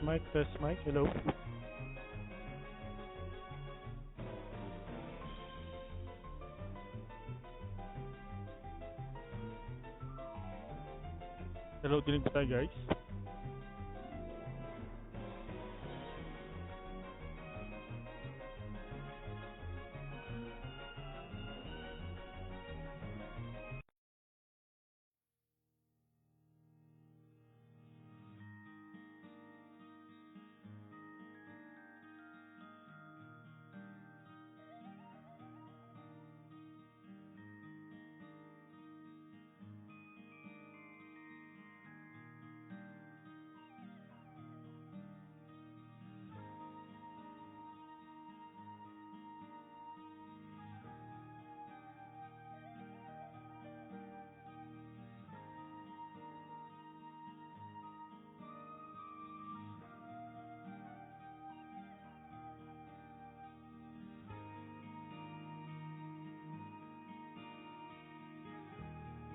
Test mic. Hello. Hello, dinig ba tayo guys?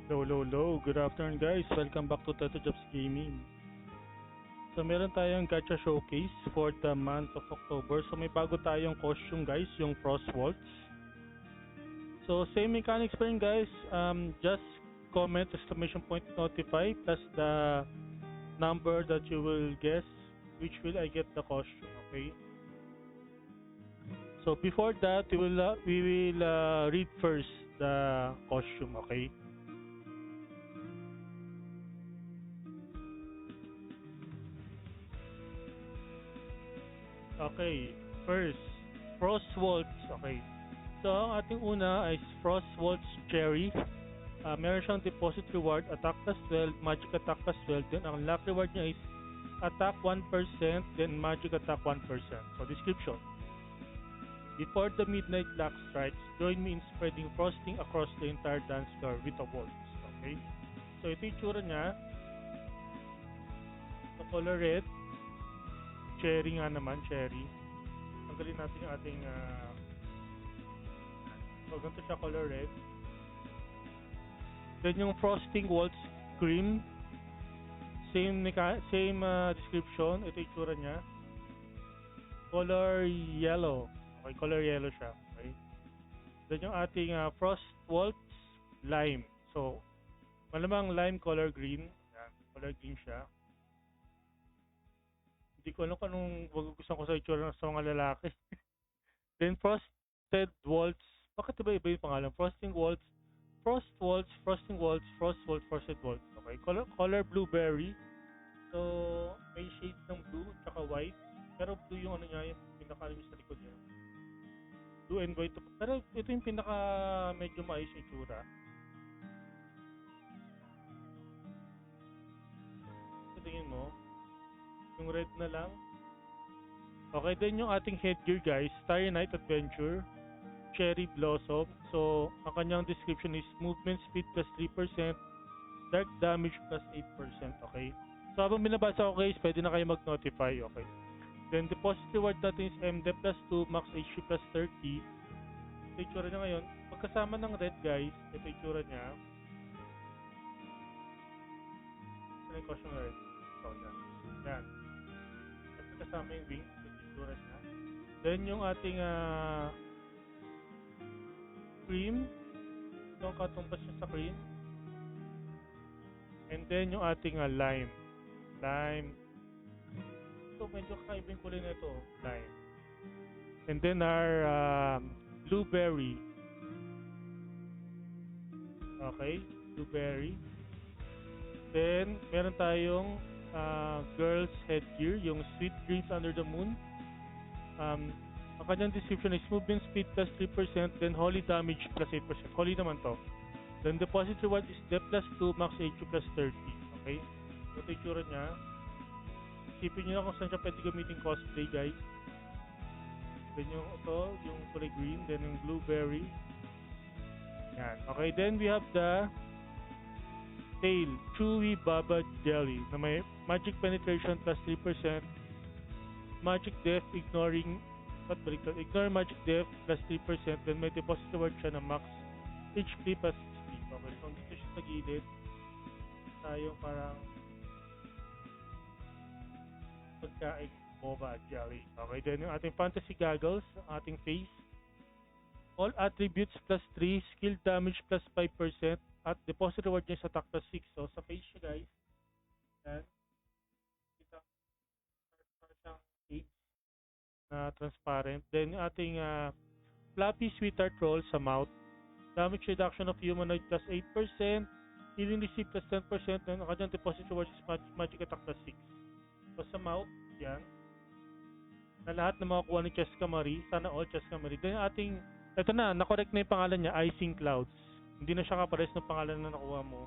Hello, hello, hello. Good afternoon guys. Welcome back to Tato Jobs Gaming. So meron tayong gacha showcase for the month of October. So may bago tayong costume guys, yung Frost Waltz. So same mechanics pa rin guys. Just comment exclamation point notify plus the number that you will guess which will I get the costume. Okay. So before that, we will read first the costume. Okay. Okay, first, Frost Waltz. Okay. So, ang ating una ay Frost Waltz Cherry. Meron siyang deposit reward, attack plus 12, magic attack plus 12. Then, ang luck reward niya is attack 1%, then magic attack 1%. So, description. Before the midnight clock strikes, join me in spreading frosting across the entire dance floor with a waltz. Okay? So, ito yung tsura niya. Sa color red, cherry nga naman, cherry. Tanggalin natin yung ating so ganito siya color red. Then yung frosting waltz cream, same description. Ito yung tsura niya. Color yellow. Okay, color yellow siya. Okay. Then yung ating frost waltz lime. So malamang lime color green. Yan, color green siya. Hindi ko alam kung anong gusto ko sa itsura sa mga lalaki. Then frosted waltz. Bakit iba yung pangalan? Frosting waltz, frost waltz, frosting waltz, frost waltz, frosted waltz. Okay. Color blueberry. So may shade ng blue tsaka white. Pero blue yung ano niya, yung pinaka sa likod niya. Blue and white. Pero ito yung pinaka medyo maayos yung itsura. Sa tingin mo, yung red na lang. Okay, then yung ating headgear guys, Starry Night Adventure, Cherry Blossom. So, ang kanyang description is movement speed plus 3%, dark damage plus 8%. Okay. So, habang binabasa ko guys, pwede na kayo mag-notify. Okay. Then, deposit reward natin is MD plus 2, max HP plus 30. Ito yung tsura niya ngayon. Pagkasama ng red guys, ito yung tsura niya. Ito yung caution red. So, yan. Yan. At kasama yung wings, ito yung tsura niya. Then, yung ating cream. Ito ang katumbas niya sa cream. And then yung ating lime. Lime. Ito medyo kakaibing kulay na ito. Lime. And then our blueberry. Okay. Blueberry. Then meron tayong girl's headgear. Yung sweet dreams under the moon. Ang kanyang description is movement speed plus 3%, then holy damage plus 8%. Holy naman to. Then deposit reward is depth plus 2, max HP plus 30. Okay? Ito yung tsura niya. Isipin nyo na kung saan siya pwede gamitin cosplay guys. Then yung ito, yung kulay green, then yung blueberry. Yan. Okay, then we have the tail, chewy baba jelly na may magic penetration plus 3%, magic depth ignoring ignore magic depth plus 3%, then may deposit reward siya na max HP plus 60. Okay, so dito siya sa gilid. Tayo parang pagkain, boba at jelly. Okay, then yung ating fantasy goggles, ang ating face, all attributes plus 3, skill damage plus 5%, at deposit reward niya sa attack plus 6. So, sa face siya guys, yan, kita para siyang 8 na transparent. Then yung ating floppy sweetheart roll sa mouth, damage reduction of humanoid plus 8%, healing receipt plus 10%, and ang kanyang deposit reward is magic attack plus 6. So sa mouth, yan, na lahat na makukuha ni Cheska Marie, sana all Cheska Marie. Then ating, ito na, nakorek na yung pangalan niya, Icing Clouds. Hindi na siya kapares ng pangalan na nakuha mo,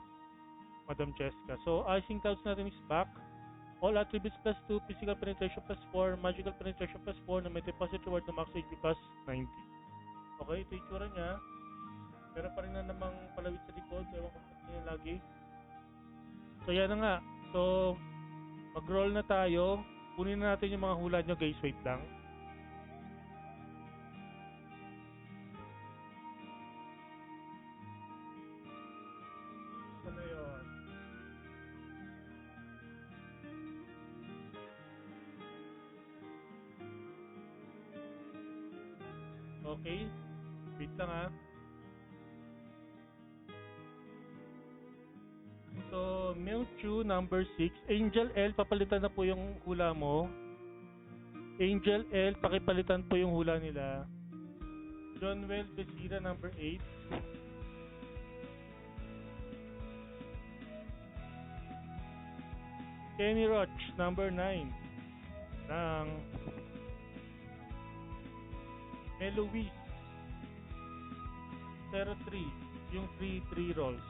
Madam Cheska. So Icing Clouds natin is back. All attributes plus 2, physical penetration plus 4, magical penetration plus 4, na may deposit reward na max HP plus 90. Okay, ito yung itsura niya. Meron pa rin na namang palawit sa likod. Ewan ko niya lagi. So yan na nga. So mag-roll na tayo. Kunin na natin yung mga hula nyo guys. Wait lang. Ito na yun. Okay. Wait lang ha. So, Mewtwo number 6. Angel L, papalitan na po yung hula mo. Angel L, pakipalitan po yung hula nila. Johnwell Besira number 8. Kenny Roach number 9. Ng Meluis 03. Yung 3 rolls.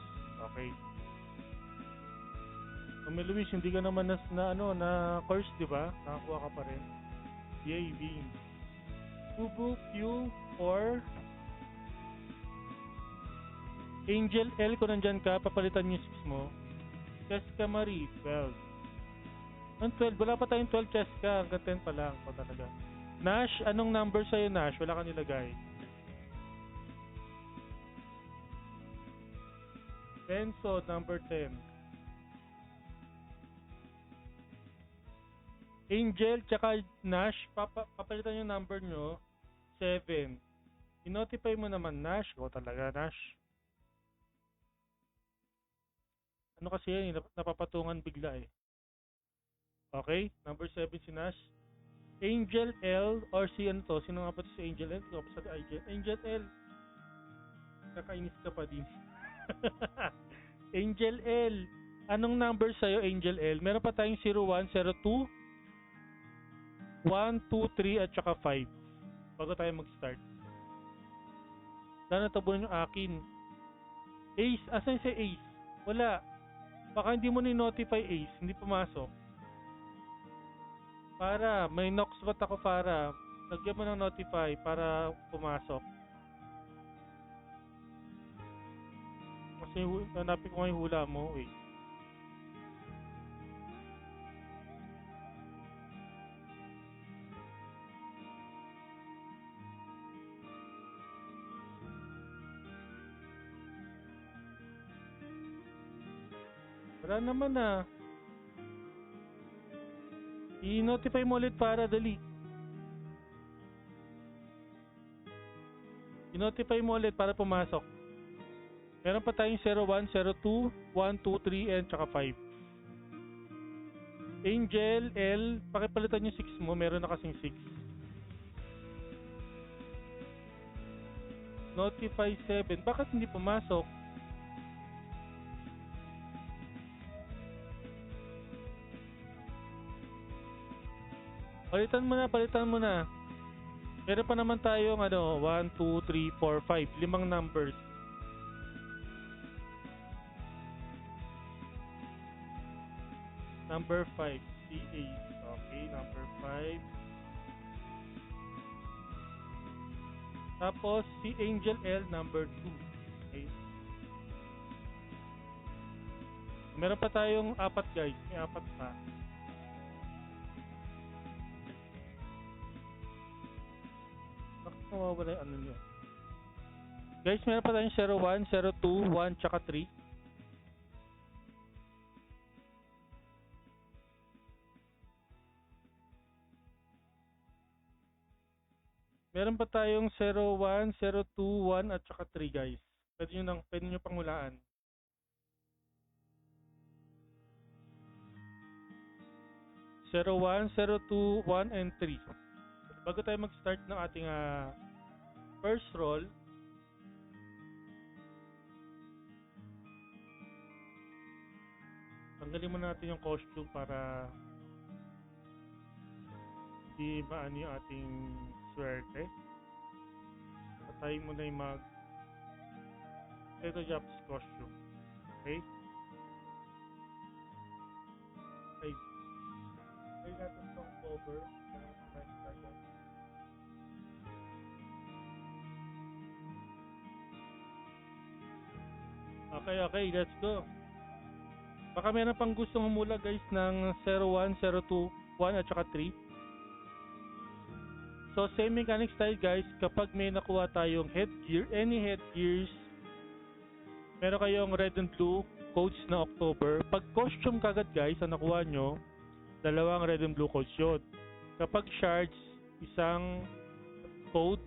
Okay. May Luis, hindi ka naman na curse, di ba? Nakakuha ka pa rin. Yay, Beam. Kubu Q or Angel L, kung nandyan ka, papalitan yung 6 mo. Cheska Marie, 12. Ang 12, wala pa tayong 12 Cheska, hanggang 10 pa lang. Pa talaga. Nash, anong number sa'yo, Nash? Wala ka nilagay. Benzo, number 10. Angel tsaka Nash, papalitan yung number nyo, 7. I-notify mo naman Nash. O talaga Nash. Ano kasi yan, napapatungan bigla eh. Okay, number 7 si Nash. Angel L or si ano to? Sino nga ba to si Angel L? Sino sa Angel L? Kakainis ka pa din. Angel L. Anong number sa'yo, Angel L? Meron pa tayong 01, 02, 1, 2, 3 at saka 5 bago tayo mag-start. Sana tabunin yung akin. Ace, asan si Ace? Wala. Baka hindi mo ni-notify Ace, hindi pumasok. Para, may knock spot ako para. Lagyan mo ng notify para pumasok. Kasi hanapin ko nga yung hula mo. Wait. Wala naman ah. I-notify mo ulit para dali. I-notify mo ulit para pumasok. Meron pa tayong 01, 02, 1, 2, 3, and tsaka 5. Angel L, pakipalitan yung 6 mo. Meron na kasing 6. Notify 7. Bakit hindi pumasok? Palitan mo na. Meron pa naman tayong 1, 2, 3, 4, 5. 5 numbers. Number 5, si Ace. Okay, number 5. Tapos si Angel L, number 2. Okay. Meron pa tayong 4 guys. May 4 pa. Bakit nawawala yung ano nyo? Guys, meron pa tayong 01, 02, 1, tsaka 3. Meron pa tayong 01, 02, 1 at saka 3 guys. Pwede nyo pang hulaan. 01, 02, 1 and 3. Bago tayo mag-start ng ating first roll, tanggalin muna natin yung costume para di maano yung ating swerte. Patayin mo na yung Potato Jobs costume. Okay? Okay. Try natin itong cover. Okay, let's go. Baka meron pang gustong humula guys ng 01, 02, 1 at saka 3. So same mechanics tayo guys, kapag may nakuha tayong headgear, any headgears, meron kayong red and blue codes na October. Pag costume kagad guys, ang nakuha nyo, dalawang red and blue codes yun. Kapag shards, isang code,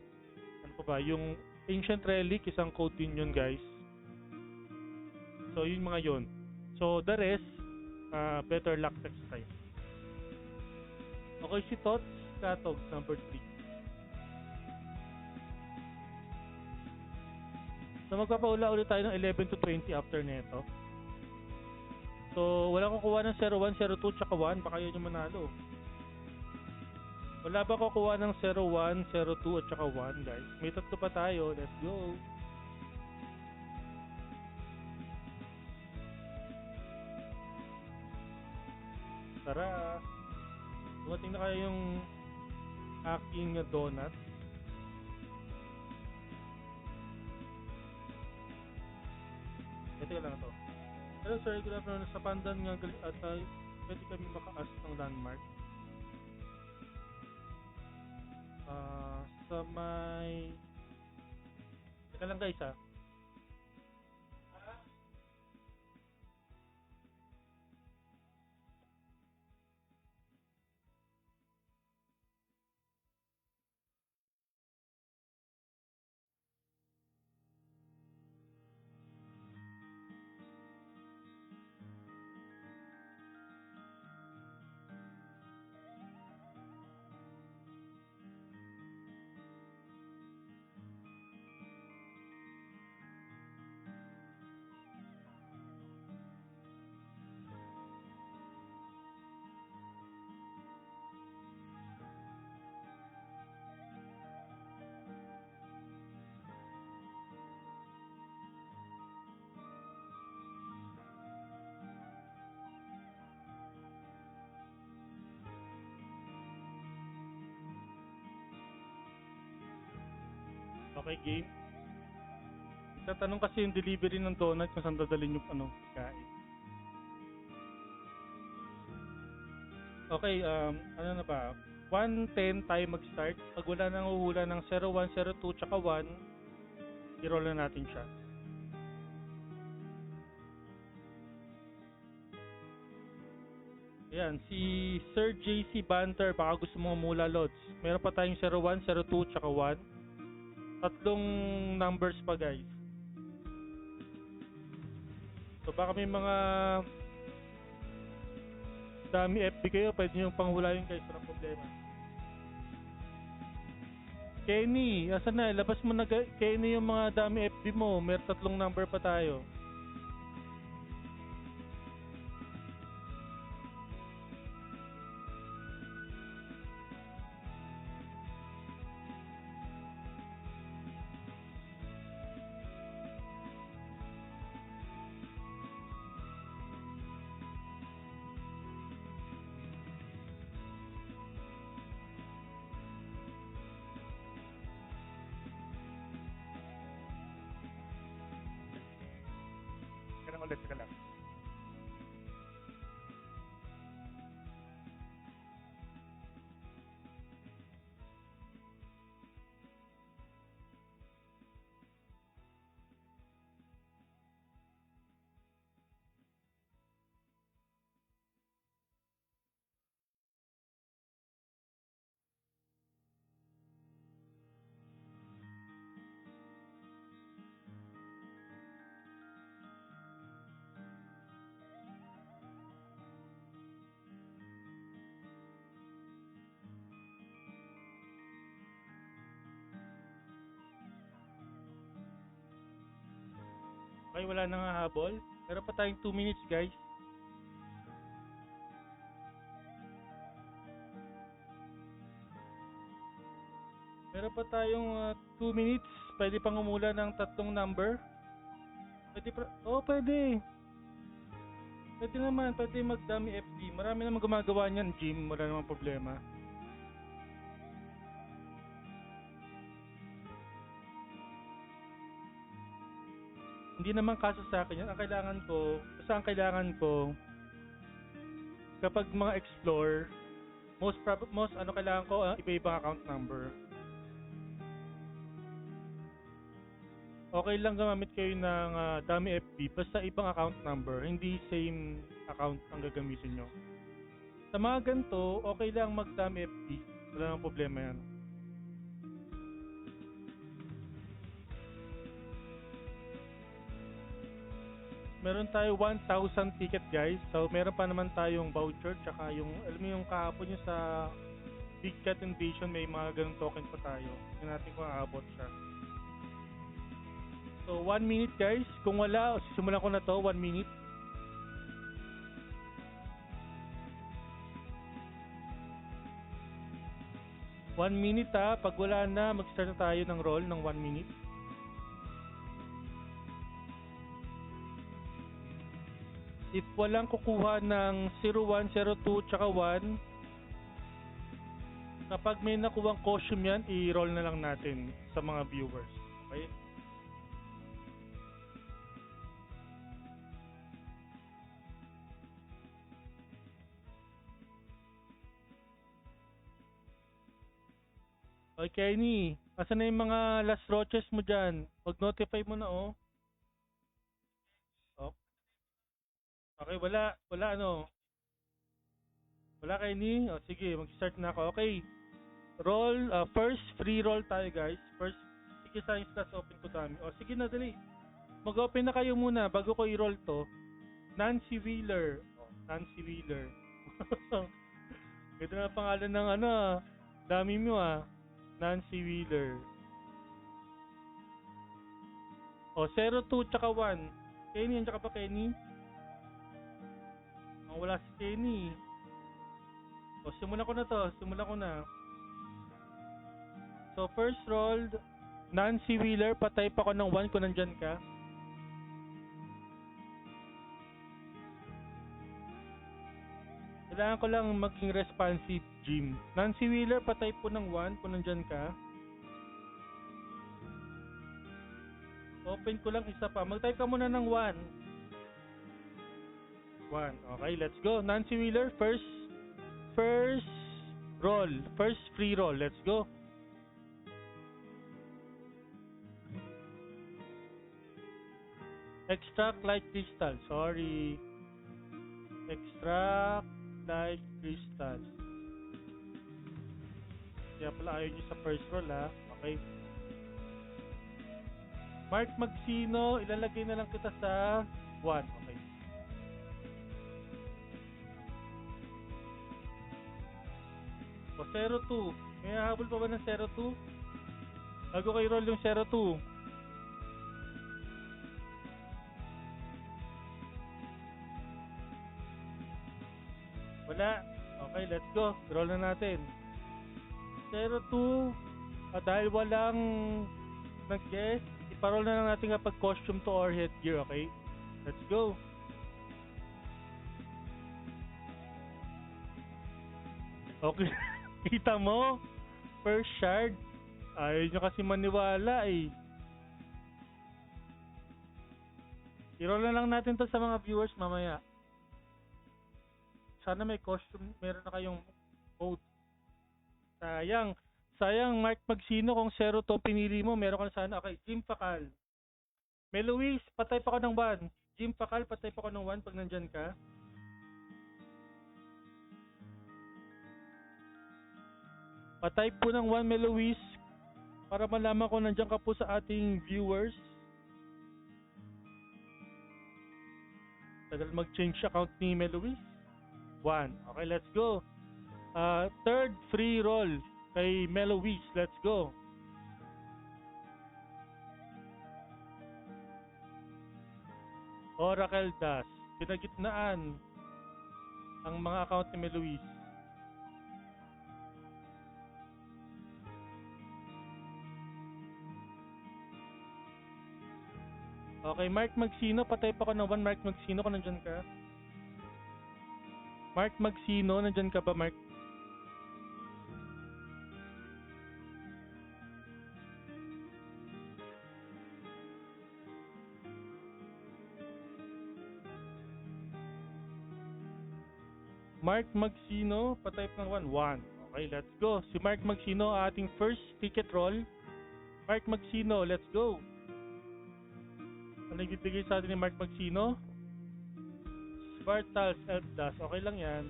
ano pa ba, yung ancient relic, isang code din yun guys. So yun mga yun. So the rest, better luck next time. Okay, si Tots Katog, number 3. So magpapaula ulit tayo ng 11 to 20 after nito. So wala kukuha ng 01, 02, tsaka 1. Baka yun yung manalo. Wala ba kukuha ng 01, 02 at saka 1 guys? May tatlo pa tayo. Let's go. Tara. Dumating na kayo yung aking donut. Ito lang to. Hello sir, good afternoon. Sa Pandan nga at pwede kami maka-ask ng landmark. Sa may... Teka lang guys ha. Okay, game. Tatanong kasi yung delivery ng donut kung saan dadalhin yung pagkain. Okay, ano na ba? 1:10 tayo mag-start. Pag wala nang uhula ng 01, 02, tsaka 1, i-roll na natin siya. Ayan, si Sir JC Banter, baka gusto mo mula lods. Meron pa tayong 01, 02, tsaka 1. Tatlong numbers pa guys. So baka may mga dami FB kayo, pwede nyo panghulayin guys, walang problema. Kenny, asan na? Labas mo na Kenny yung mga dami FB mo. May tatlong number pa tayo. Kailan ulit ka lang. Okay, wala nang hahabol. Meron pa tayong 2 minutes, guys. Meron pa tayong 2 minutes. Pwede pang umula ng 3 number. Pwede pa. Oh, pwede. Pwede naman. Pwede magdami FD. Marami naman gumagawa niyan, Jim. Wala namang problema. Hindi naman kaso sa akin yan. Ang kailangan ko, kapag mga explore, most kailangan ko, iba-ibang account number. Okay lang gamit kayo ng dami FB basta ibang account number, hindi same account ang gagamitin nyo. Sa mga ganito, okay lang magdami FB. Wala nang problema yan. Meron tayo 1,000 ticket, guys. So meron pa naman tayong voucher tsaka yung alam mo yung kahapon yung sa Big Cat Invasion may mga ganung token pa tayo. Tingnan natin kung aabot siya. So 1 minute, guys. Kung wala, simulan ko na to, 1 minute. One minute pag wala na, mag-start na tayo ng roll ng 1 minute. If walang kukuha ng 01, 02, tsaka 1, kapag may nakuwang costume yan, i-roll na lang natin sa mga viewers. Okay? Okay, Kenny. Asan na yung mga last roaches mo dyan? Mag-notify mo na, oh. Oh. Okay, wala. Wala, ano. Wala, Kenny. O, sige, mag-start na ako. Okay. Roll. First, free roll tayo, guys. First, sige, science class open ko dami. O, sige na, dali. Mag-open na kayo muna bago ko i-roll to. Nancy Wheeler. Oh, Nancy Wheeler. Ito na pangalan ng ano, dami mo, Nancy Wheeler. O, 02 tsaka 1. Kenny, yan tsaka pa Kenny? Oh, wala si Kenny. O, simulan ko na to. Simulan ko na. So, first roll, Nancy Wheeler. Patype ako ng 1 kung nandyan ka. Kailangan ko lang maging responsive, Jim. Nancy Wheeler, patype po ng 1 kung nandyan ka. Open ko lang isa pa. Mag-type ka muna ng 1. 1. Okay, let's go. Nancy Wheeler, first roll. First free roll. Let's go. Extract light crystal. Sorry. Extract light crystal. Kaya pala ayaw nyo sa first roll, Okay. Mark Magsino, ilalagay na lang kita sa 1. Okay. O 02. May hahabol pa ba ng 02? Bago kayo roll yung 02. Wala. Okay, let's go. Roll na natin. 02. Dahil walang nag-guess, iparol na lang natin kapag costume to or headgear, okay? Let's go. Okay. Kita mo? First shard. Ayaw nyo kasi maniwala eh. I-roll na lang natin to sa mga viewers mamaya. Sana may costume, meron na kayong code. Sayang Mark Magsino kung 0 to pinili mo, meron ka na sana. Okay, Jim Pakal. Meloise, patype ako ng 1. Jim Pakal, patype ako ng 1 pag nandyan ka. Patype po ng 1, Meloise, para malaman ko nandyan ka po sa ating viewers. Tagal mag-change account ni Meloise. 1. Okay, let's go. Third free roll kay Meloise. Let's go. Oracle Das. Pinagitnaan ang mga account ni Meluis. Okay, Mark Magsino, patay pa ko ng 1. Mark Magsino, kung nandyan ka. Mark Magsino, nandyan ka ba, Mark? Mark Magsino, patay pa ng 1. 1. Okay, let's go. Si Mark Magsino, ating first ticket roll. Mark Magsino, let's go. Ano nagbibigay sa atin ni Mark Magsino? Spartals, Eldas. Okay lang yan.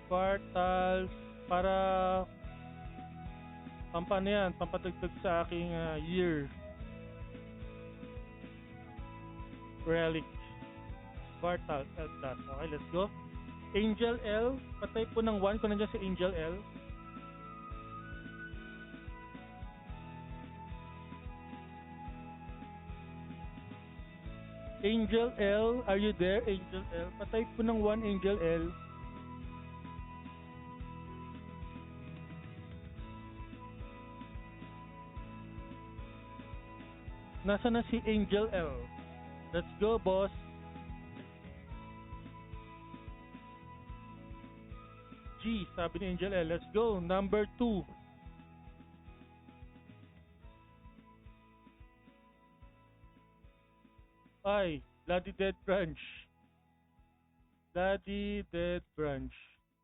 Spartals, para pampano yan, pampadagdag sa aking year. Relic. Spartals, Eldas. Okay, let's go. Angel L, patay po ng 1 kung nandiyan si Angel L. Angel L, are you there? Angel L, patay po ng 1, Angel L. Nasa na si Angel L? Let's go, boss. G, sabi ni Angel L. Let's go. Number 2. Ay, Bloody Dead Branch. Bloody Dead Branch.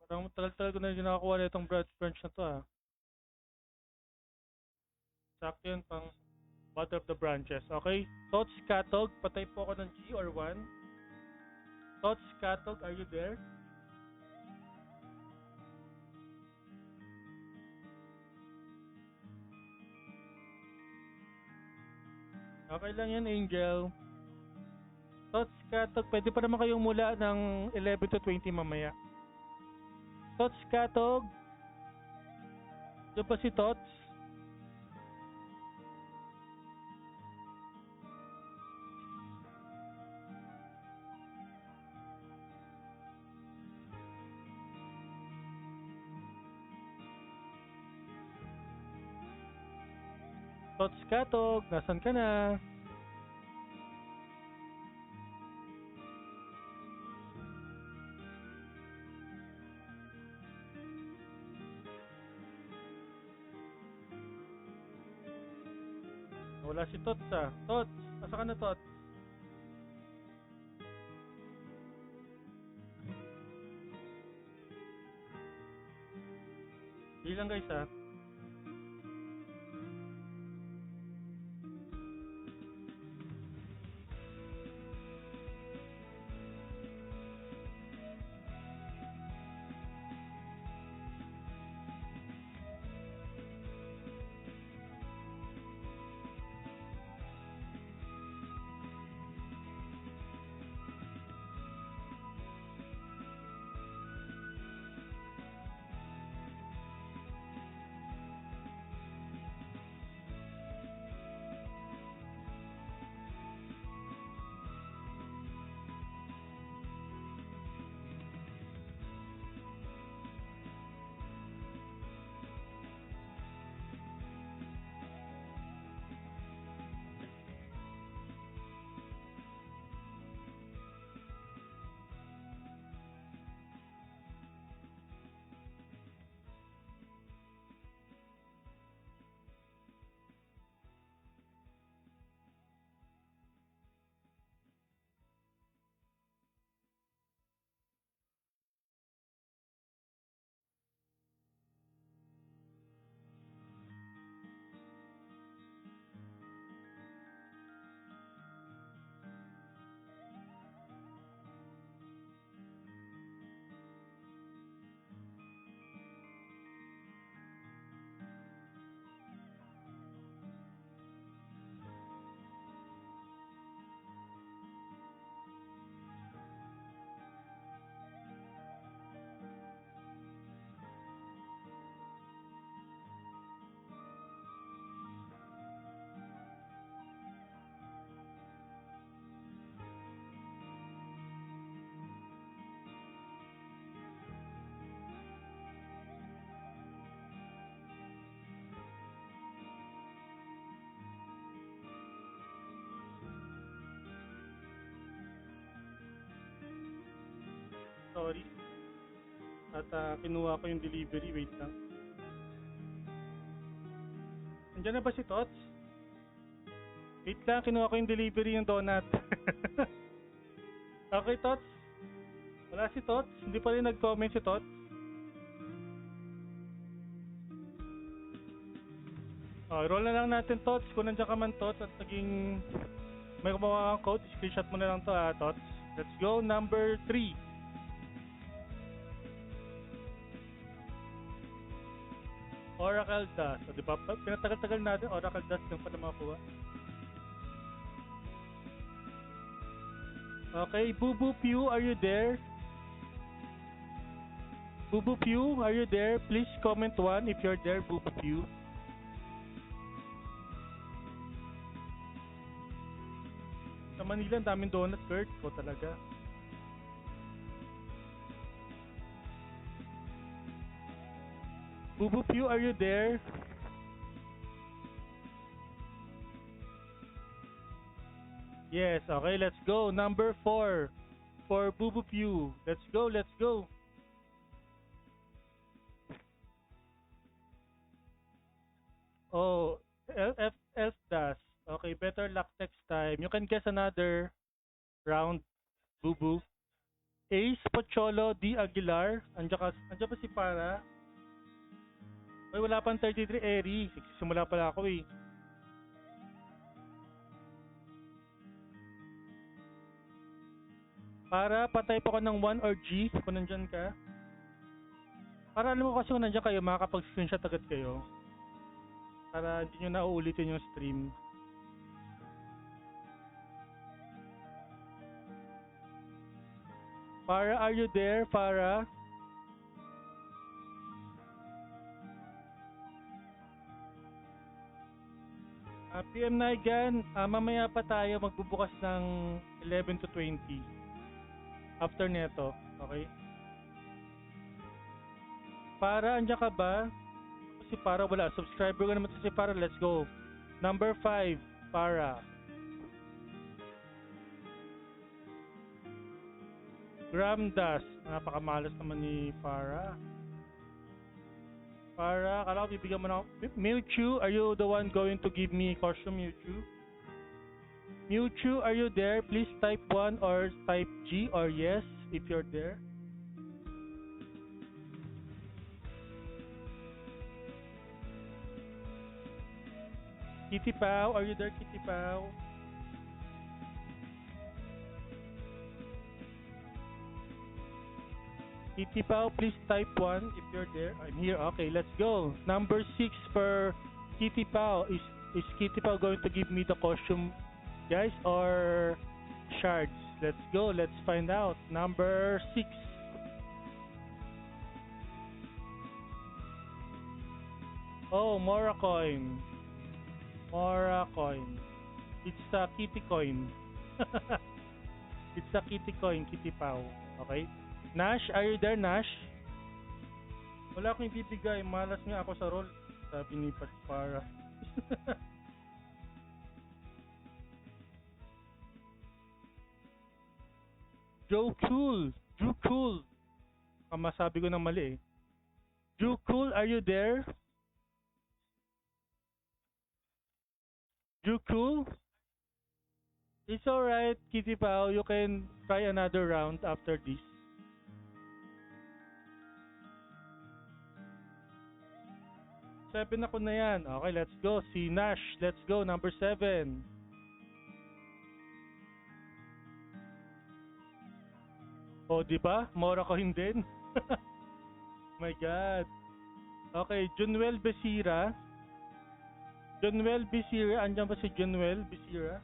Parang tagal-tagal ko na rin nakakuha na itong Blood Branch na to Sakto yun pang Mother of the Branches. Okay? Tots Katog, patay po ako ng G or 1. Tots Katog, are you there? Okay lang yan, Angel. Tots Katog, pwede pa naman kayong mula ng 11 to 20 mamaya. Tots Katog, diyan pa si Tots? Tots Katog, nasan ka na? Wala si Tots Tots, nasa ka na Tots? Bilang guys sorry. At kinuha ko yung delivery. Wait lang. Nandiyan na ba si Tots? Wait lang, kinuha ko yung delivery yung donut. Okay, Tots. Wala si Tots. Hindi pa rin nag-comment si Tots. Roll na lang natin, Tots. Kung nandiyan ka man, Tots, at naging may kumuha kang code, screenshot mo na lang to, Tots. Let's go, number 3. Oracle Dust. O, diba? Pinatagal-tagal natin, Oracle Dust yung pala makakuha. Okay, Boo Boo Pew, are you there? Boo Boo Pew, are you there? Please comment 1 if you're there, Boo Boo Pew. Sa Manila, ang daming donut, Kurt. Ko talaga. Boo Boo Pew, are you there? Yes, okay, let's go. Number 4 for Boo Boo Pew. Let's go, let's go. Oh, Elf does. Okay, better luck next time. You can guess another round, Boo Boo. Ace Pocholo D. Aguilar. Andiyan pa si Para. Ay, wala pang 33 Eri. Simula pala ako eh. Para patay pa ko ng 1 or G kung nandyan ka. Para alam mo kasi kung nandyan kayo, makakapag-screenshot agad kayo. Para hindi nyo na uulitin yung stream. Para, are you there? Para? PM Naigan, mamaya pa tayo magbubukas ng 11 to 20. After neto, okay? Para, andyan ka ba? Si Para wala. Subscriber ko naman si Para. Let's go. Number 5, Para. Gramdas. Napakamalas naman ni Para. Para, kala ko bibigyan mo na ako. Mewtwo, are you the one going to give me costume, Mewtwo? Mewtwo, are you there? Please type 1 or type G or yes if you're there. Kitty Pau, are you there, Kitty Pau? Kitty Pau, please type 1 if you're there. I'm here. Okay, let's go. Number 6 for Kitty Pau. Is Kitty Pau going to give me the costume, guys, or shards? Let's go. Let's find out. Number 6. Oh, Mora coin. Mora coin. It's a kitty coin. It's a kitty coin, Kitty Pau. Okay. Nash, are you there, Nash? Wala akong ibibigay. Malas nga ako sa roll. Sabi ni Para. Joe Cool. Drew Cool. Masabi ko ng mali eh. Drew Cool, are you there? Drew Cool? It's alright, Kitty Pau. You can try another round after this. Seven ako na yan. Okay, let's go. Si Nash. Let's go. Number 7. Oh, di ba? Mora ko hindi. My God. Okay, Junwell Besira. Junwell Besira. Andiyan ba si Junwell Besira?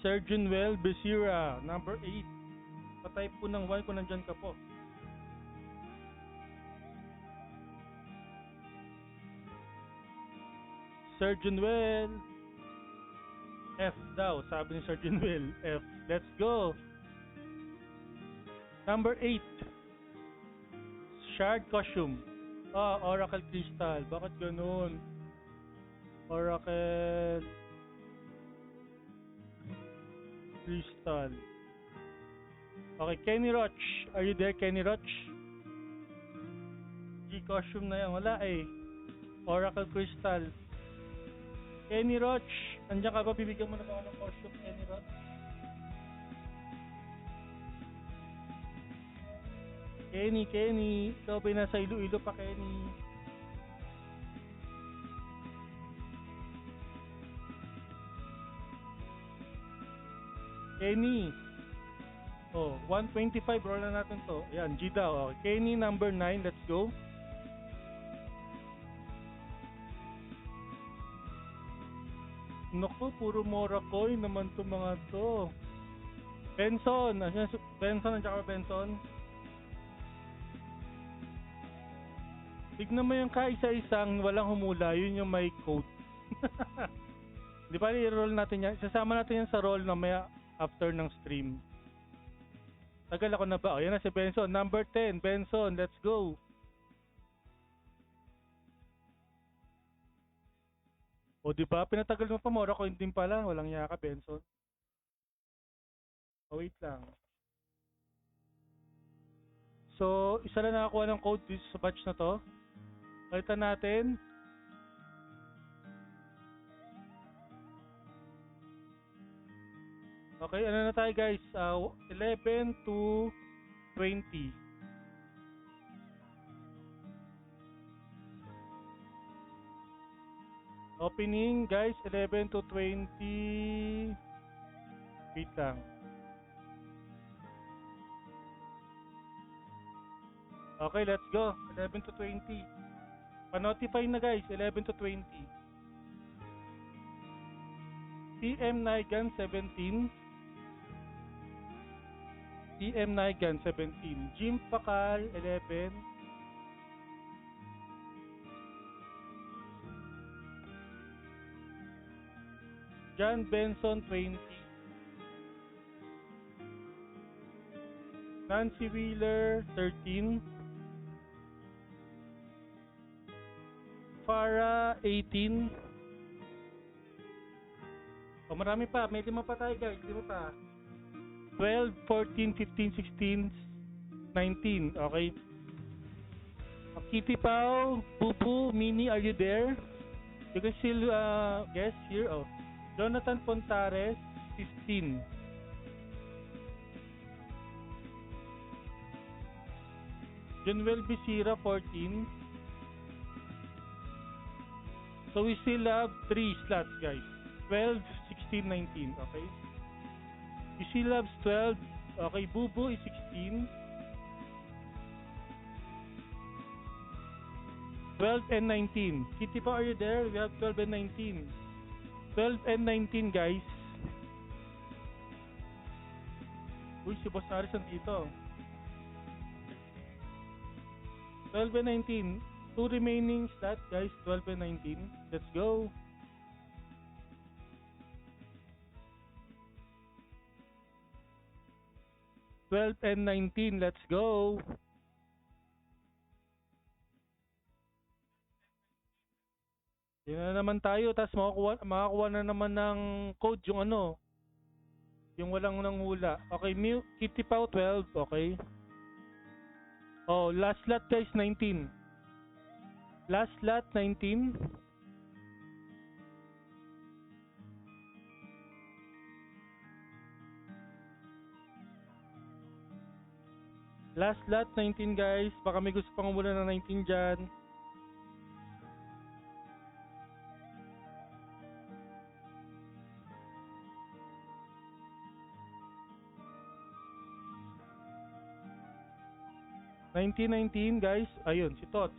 Sir Junwell Besira, number 8. Patay po ng 1 kung nandyan ka po. Sir Junwell. F daw, sabi ni Sir Junwell. F. Let's go. Number 8. Shard costume. Oracle Crystal. Bakit ganun? Oracle Crystal. Okay, Kenny Roach. Are you there, Kenny Roach? G costume na yan. Wala eh. Oracle Crystal. Kenny Roach. Andiyan ka ba? Bibigyan mo na ba ako ng costume, Kenny Roach? Kenny. Ikaw ba nasa Iloilo pa, Kenny? Kenny. Oh, 125. Roll na natin to. Ayan, G daw. Okay. Kenny number 9. Let's go. Naku, puro Mora coin naman to mga to. Benson. Benson, nandiyan ka ba, Benson? Tignan mo yung kaisa-isang walang humula. Yun yung may code. Di ba, i-roll natin yan? Isasama natin yan sa roll na may after ng stream. Tagal ako na ba? O, yan na si Benson. Number 10. Benson, let's go. O, di ba? Pinatagal mo pa, Mora coin din pala. Walang yaka, Benson. O, wait lang. So, isa lang nakakuha ng code dito sa batch na to. Palitan natin. Okay, ano na tayo guys? 11 to 20. Opening guys, 11 to 20. Wait lang. Okay, let's go. 11 to 20. Pa-notify na guys, 11 to 20. TM Naigan 17. TM Naigan 17. Jim Pakal 11. John Benson 20. Nancy Wheeler 13. Farah 18. O marami pa, may 5 pa tayo guys, 5 pa. 12, 14, 15, 16, 19, okay. Kitty Pau, Bubu, Mini, are you there? You can still guess here. Oh, Jonathan Pontares, 15. Junwel Bisira, 14. So we still have 3 slots guys. 12, 16, 19, okay? You still have 12. Okay, Bubu is 16. 12 and 19. Kitty pa, are you there? We have 12 and 19. 12 and 19 guys. Uy, si Boss Aris nandito. 12 and 19. 2 remaining slots guys, 12 and 19. Let's go. And 19, let's go. Yan na naman tayo, tapos makakuha na naman ng code yung ano, yung walang nanghula. Okay, Kitty Pau 12, okay. Oh, last slot guys, 19. Last slot, 19. Last lot, 19 guys. Baka may gusto pang umula ng 19 dyan. $19.19 guys. Ayun, si Tots.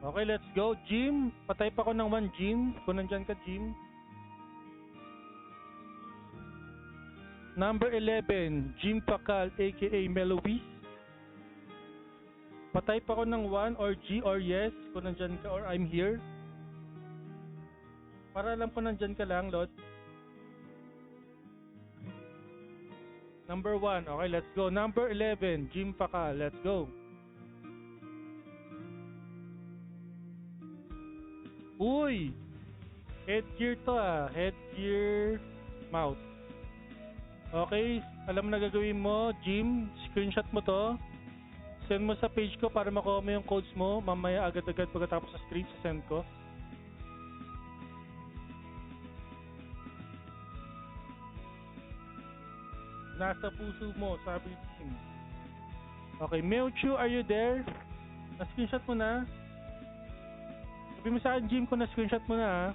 Okay, let's go. Jim. Patay pa ko ng 1 Jim. Kung nandyan ka, Jim. Number 11, Jim Pakal aka Melowies. Patay pa ko ng 1 or G or yes kung nandyan ka or I'm here. Para alam ko nandyan ka lang, Lord. Number 1. Okay, let's go. Number 11, Jim Fakal. Let's go. Uy! Headgear to ah. Headgear mouth. Okay, alam mo na gagawin mo, Jim. Screenshot mo to. Send mo sa page ko para makuha mo yung codes mo. Mamaya agad-agad pagkatapos sa stream, send ko. Nasa puso mo, sabi ni Jim. Okay, Mewtwo, are you there? Na-screenshot mo na? Sabi mo sa akin, Jim, kung na-screenshot mo na ha.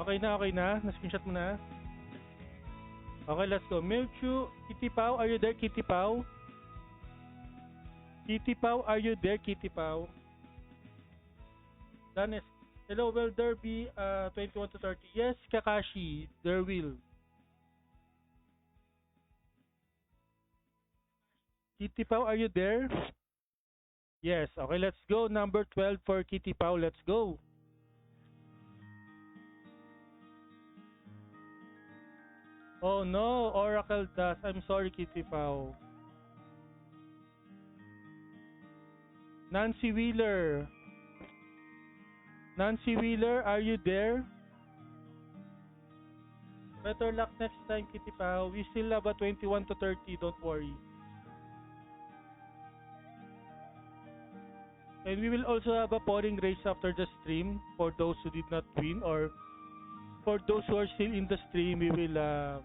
Okay na, okay na? Na-screenshot mo na? Okay, let's go. Mewtwo, Kitty Pau, are you there, Kitty Pau? Kitty Pau, are you there, Kitty Pau? Danes, hello, will there be 21 to 30? Yes, Kakashi, there will. Kitty Pau, are you there? Yes, okay, let's go. Number 12 for Kitty Pau, let's go. Oh no, Oracle does. I'm sorry, Kitty Pau. Nancy Wheeler. Nancy Wheeler, are you there? Better luck next time, Kitty Pau. We still have a 21 to 30, don't worry. And we will also have a pouring race after the stream for those who did not win, or for those who are still in the stream, we will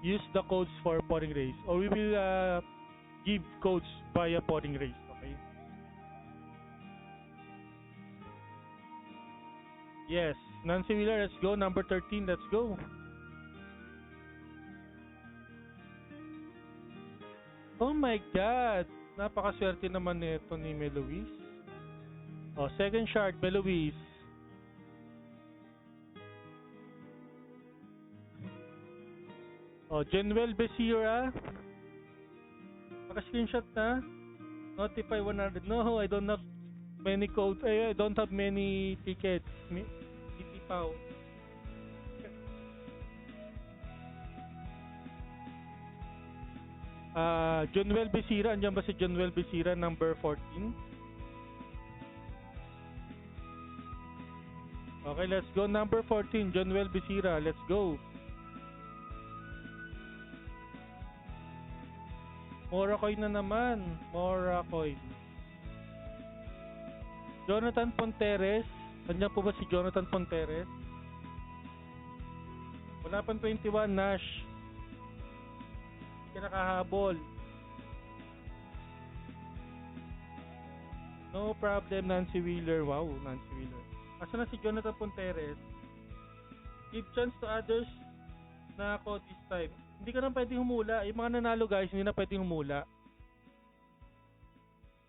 use the codes for pouring race, or we will give codes via pouring race, okay? Yes, Nancy Wheeler, let's go. Number 13, let's go. Oh my God! Napakaswerte naman nito ni Meloise. Oh, second shard, Meloise. Oh, Jenwell Besira. Naka-screenshot na. Notify 100. No, I don't have many codes. I don't have many tickets. Kitty Pau. Jonwell Besira. Andiyan ba si Jonwell Besira, number 14? Okay, let's go. Number 14, Jonwell Besira. Let's go. Moracoin na naman. Moracoin. Jonathan Ponteres. Andiyan po ba si Jonathan Ponteres? Wala pang 21, Nash. Hindi ka nakahabol. No problem, Nancy Wheeler. Wow, Nancy Wheeler. Asa na si Jonathan Ponteres? Give chance to others na ako this time. Hindi ka na pwedeng humula. Yung mga nanalo guys, hindi na pwedeng humula.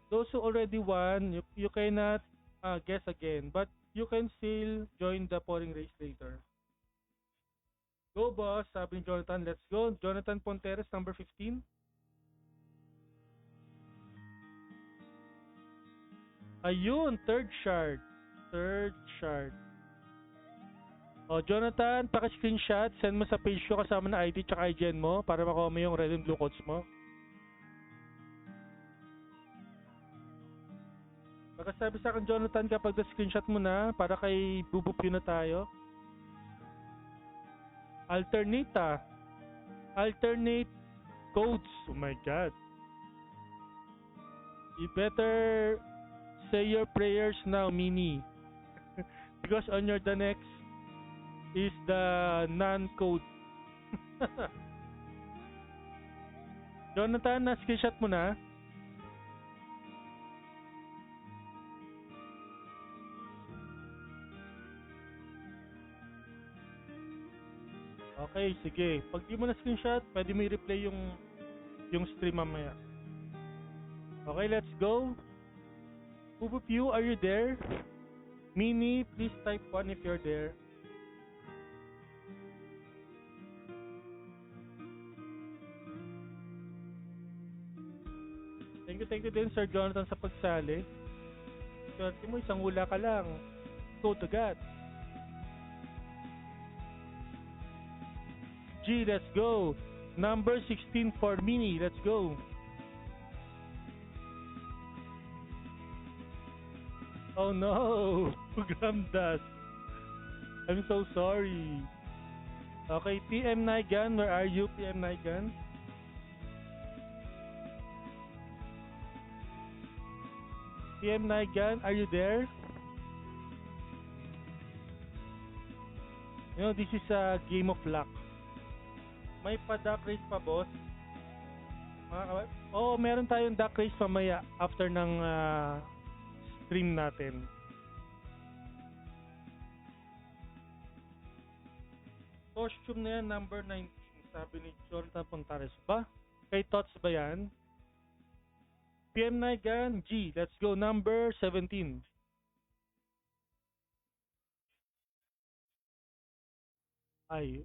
Those who already won, you cannot guess again. But you can still join the pouring race later. Go boss, sabi ni Jonathan. Let's go. Jonathan Ponteres, number 15. Ayun, third shard. Third shard. Oh, Jonathan, paki-screenshot, send mo sa page ko kasama na ID tsaka IGN mo para makuha mo yung red and blue codes mo. Baka sabi sa akin, Jonathan, kapag na-screenshot mo na, para kay Bubupyo na tayo. Alternate Alternate codes. Oh my God. You better say your prayers now, Mini. Because on your the next is the non-code. Jonathan, na-screenshot mo na? Okay, sige. Pag di mo na-screenshot, pwede mo i-replay yung stream mamaya. Okay, let's go. Bubupyo, are you there? Mini, please type 1 if you're there. Thank you din, Sir Jonathan, sa pagsali. Swerte mo, isang hula ka lang. Go to God. G, let's go. Number 16 for Mini, let's go. Oh no, program dust. I'm so sorry. Okay, PM Naigan, where are you, PM Naigan? PM Naigan, are you there? You know, this is a game of luck. May pa-duck race pa, boss? Oo, meron tayong duck race mamaya after ng stream natin. Costume na yan, number 19, sabi ni Jonathan Pontares ba? Kay Tots ba yan? PM Naigan, G, let's go, number 17. Ay,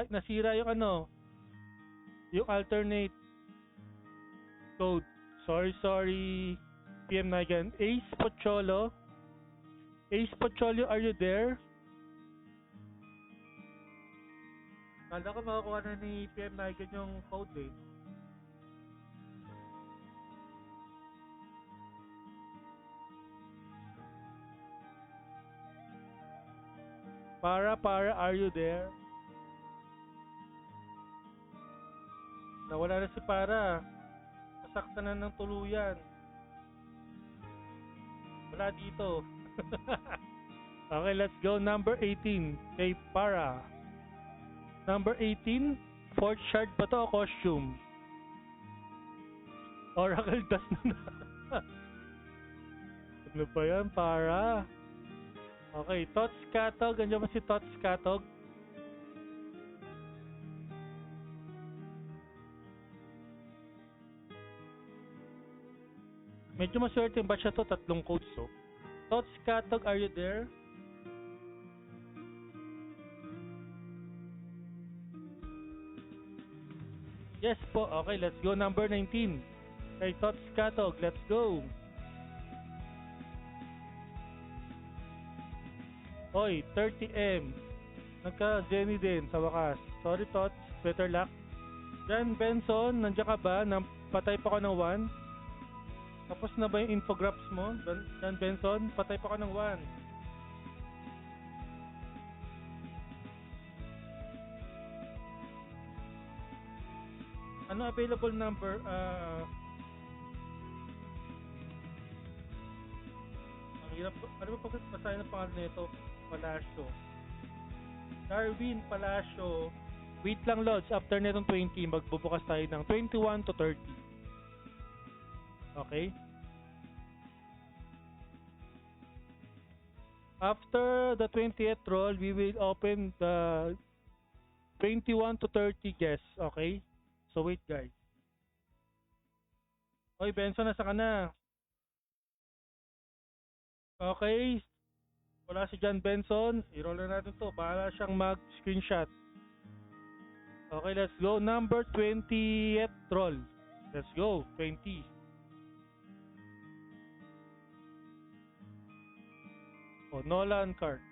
nasira yung yung alternate code. Sorry, PM Naigan. Ace Pocholo, are you there? Kala ko makakuha na ni PM Naigan yung code eh. Para, are you there? Nawala na si Para. Nasaktan na ng tuluyan. Wala dito. Okay, let's go. Number 18. Kay Para. Number 18. Fourth shard pa to, costume. Oracle dust na. Ano pa yan, Para? Okay, Tots Katog. Andiyan ba si Tots Katog? Medyo maswerte ba siya to? Tatlong codes so. Tots Katog, are you there? Yes po. Okay, let's go. Number 19. Okay, Tots Katog, let's go. Oy, 30M. Nagka-Jenny din sa wakas. Sorry, Tots. Better luck. John Benson, nandiyan ka ba? Patay pa ko ng 1. Tapos na ba yung infographs mo? John Benson, patay pa ko ng 1. Ano available number? Ang hirap. Ano ba basahin ang pangalan nito? Palacio. Darwin Palacio. Wait lang, Lods. After netong 20, magbubukas tayo ng 21 to 30. Okay? After the 20th roll, we will open the 21 to 30 guests. Okay? So wait, guys. Oy, Benson, nasa ka na? Okay. Wala si John Benson. I-roll na natin to. Para siyang mag-screenshot. Okay, let's go. Number 20th roll. Let's go. 20. Oh, Nolan card.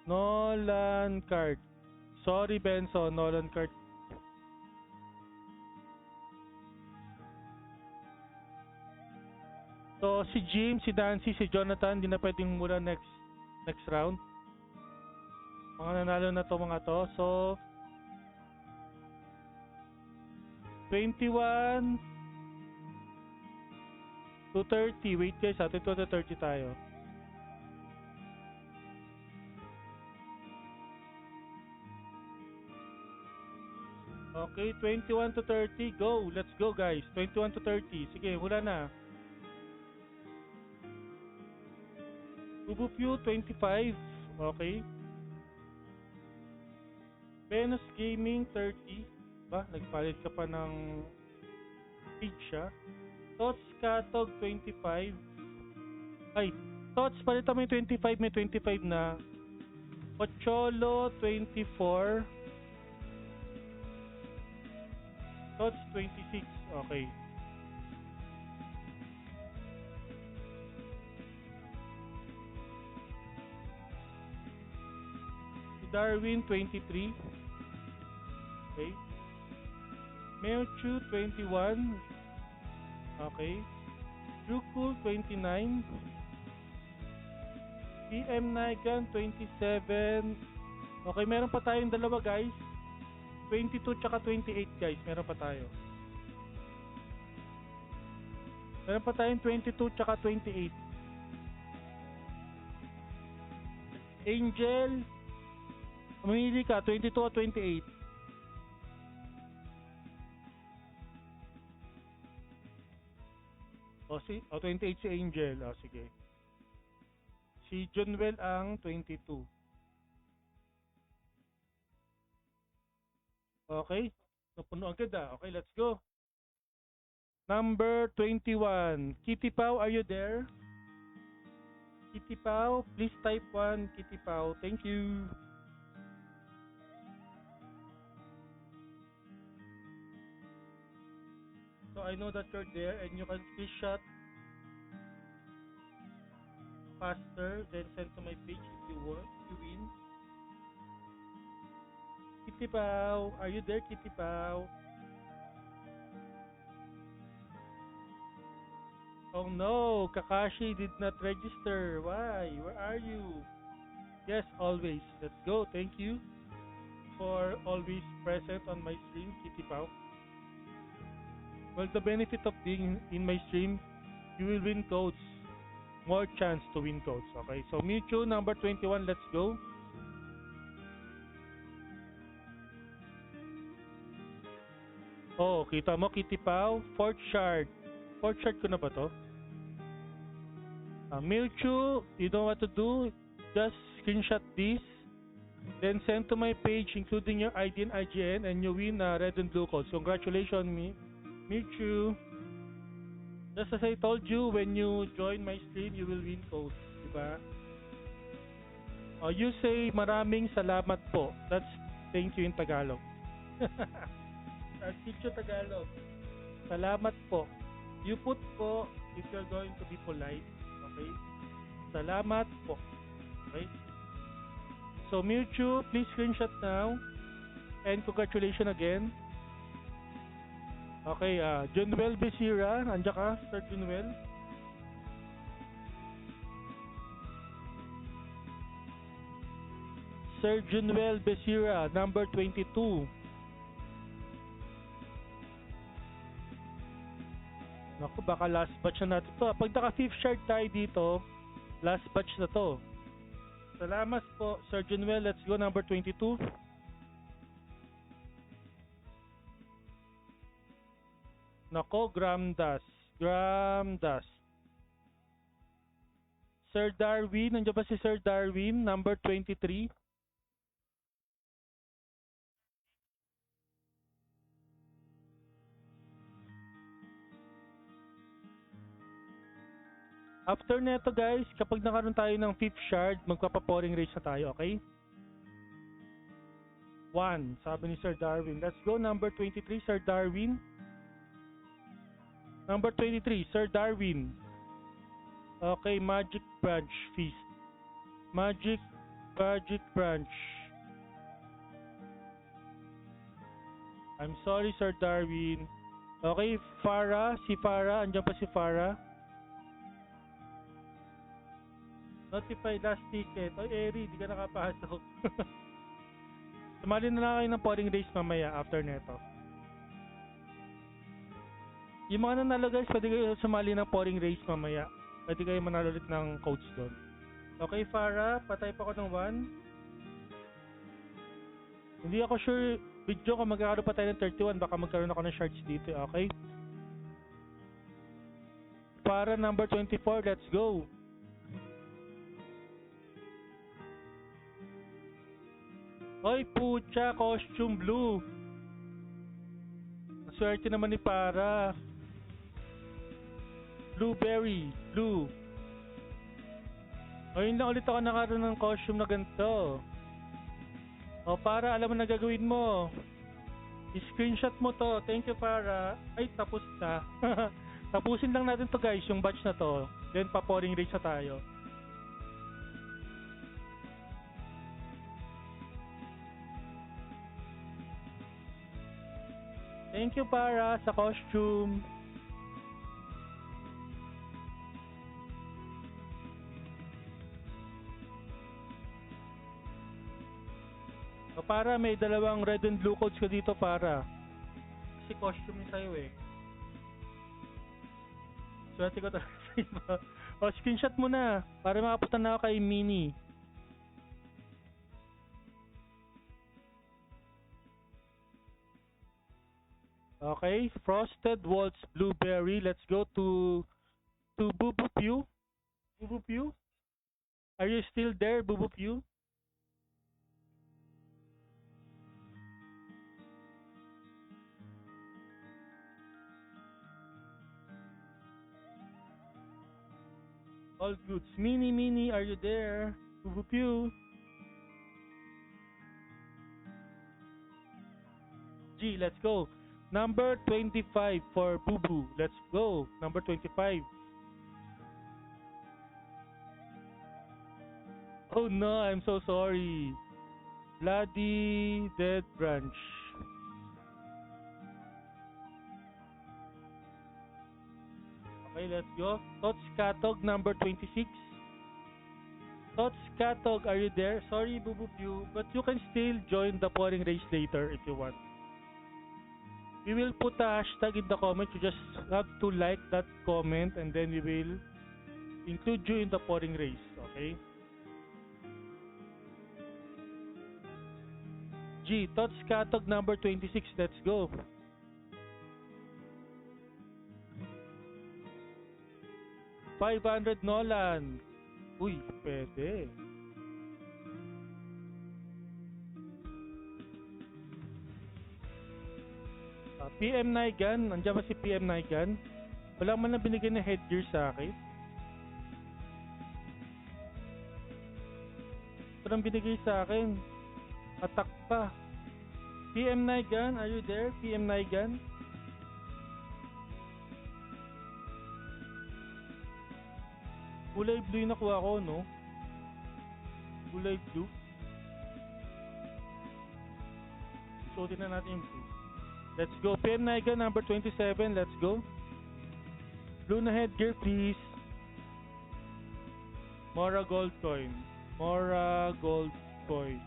Nolan card. Sorry, Benson. Nolan card. So, si Jim, si Dancy, si Jonathan, hindi na pwedeng mula next round. Mga nanalo na to mga to. So, 21 to 30. Wait guys, atin 2 to 30 tayo. Okay, 21 to 30. Go. Let's go guys. 21 to 30. Sige, hula na. Ubupyo 25. Okay. Venus Gaming 30. Ba? Nagpalit ka pa ng page siya. Tots Katog 25. Ay, Tots, palitan mo yung 25. May 25 na. Pocholo 24. Tots 26. Okay. Darwin 23. Okay. Mewtwo 21. Okay. Drukul 29. PM Nigan 27. Okay, meron pa tayong dalawa guys. 22 tsaka 28 guys, meron pa tayo. Meron pa tayong 22 tsaka 28. Angel, mamili ka, 22 o 28? O 28 si Angel. O sige. Si Jonwell ang 22. Okay. Napuno agad ah. Okay, let's go. Number 21. Kitty Pau, are you there? Kitty Pau, please type 1. Kitty Pau, thank you. So I know that you're there and you can screenshot faster, then send to my page if you want, you win. Kitty Pau, are you there, Kitty Pau? Oh no, Kakashi did not register. Why? Where are you? Yes, always. Let's go. Thank you for always present on my stream, Kitty Pau. Well, the benefit of being in my stream, you will win codes. More chance to win codes. Okay, so Mewtwo number 21, let's go. Oh, kita mo, Kitty Pau, fourth shard. Fourth shard ko na ba to? Mewtwo, you know what to do. Just screenshot this. Then send to my page including your ID and IGN and you win red and blue codes. Congratulations, Mewtwo. Just as I told you, when you join my stream, you will win codes. Diba? You say maraming salamat po. That's thank you in Tagalog. I'll teach you Tagalog. Salamat po. You put po if you're going to be polite. Okay? Salamat po. Okay? So Mewtwo, please screenshot now. And congratulations again. Okay, Junwell Besira, nandiyan ka, Sir Junwell? Sir Junwell Besira, number 22. Naku, baka last batch na natin to. Pag naka 5th shard tayo dito, last batch na to. Salamat po, Sir Junwell. Let's go, number 22. Nako, Gramdas. Sir Darwin, nandiyan ba si Sir Darwin? Number 23. After neto guys, kapag nakaroon tayo ng 5th shard, magpapa-pouring race na tayo, okay? 1, sabi ni Sir Darwin. Let's go, number 23, Sir Darwin. Number 23, Sir Darwin. Okay, Magic Branch Feast. Magic Branch. I'm sorry, Sir Darwin. Okay, Farah. Si Farah. Andiyan pa si Farah. Notify last ticket. Oy, Eri, di ka nakapasok. Sumali na lang kayo ng pouring race mamaya after neto. Yung mga nanalo guys, pwede kayo sumali ng pouring race mamaya. Pwede kayo manalo ulit ng codes doon. Okay, Farah, patay pa ako ng 1. Hindi ako sure, video kung magkakaroon pa tayo ng 31, baka magkaroon ako ng shards dito, okay? Farah, number 24, let's go. Oy, pucha, costume blue. Swerte naman ni Farah. Blueberry, blue. O yun lang ulit ako nakaroon ng costume na ganito. O para alam mo na gagawin mo. I-screenshot mo to. Thank you para. Ay, tapos na. Tapusin lang natin to guys, yung batch na to. Then pa-pouring race na tayo. Thank you para sa costume. O para may dalawang red and blue codes ka dito para. Kasi costume yung sa'yo eh. Swerte ko talaga sa iba. O screenshot mo na para makapunta na ako kay Mini. Okay, Frosted Waltz Blueberry. Let's go to Boo Boo Pew. Boo Boo Pew? Are you still there, Boo Boo Pew? All goods. Mini, Mini, are you there? Boo Boo Pew. G, let's go. Number 25 for Boo Boo. Let's go. Number 25. Oh no, I'm so sorry. Bloody Dead Branch. Okay, let's go. Tots Katog, number 26. Tots Katog, are you there? Sorry, Boo Boo Pew, but you can still join the polling race later if you want. We will put a hashtag in the comment. You just have to like that comment and then we will include you in the polling race. Okay? G, Tots Katog number 26. Let's go. $500 Nolan. Uy, pwede. PM Naigan, nandiyan ba si PM Naigan? Wala man na binigay na headgear sa akin. Ito lang binigay sa akin. Attack pa. PM Naigan, are you there? PM Naigan? Kulay blue yung nakuha ko, no? Kulay blue. Suotin na natin yung blue. Let's go. PM Naigan, number 27. Let's go. Blue na headgear, please. Mora gold coin. Mora gold coin.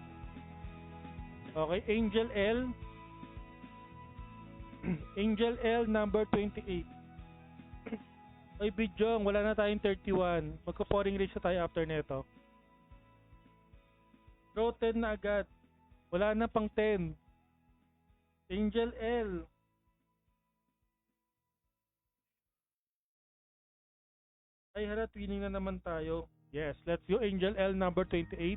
Okay, Angel L. Angel L, number 28. Ay, Bidjong, wala na tayong 31. Magka-pouring race na tayo after neto. Throw 10 na agad. Wala na pang 10. Angel L. Ay, hala, twinning na naman tayo. Yes, let's go. Angel L, number 28.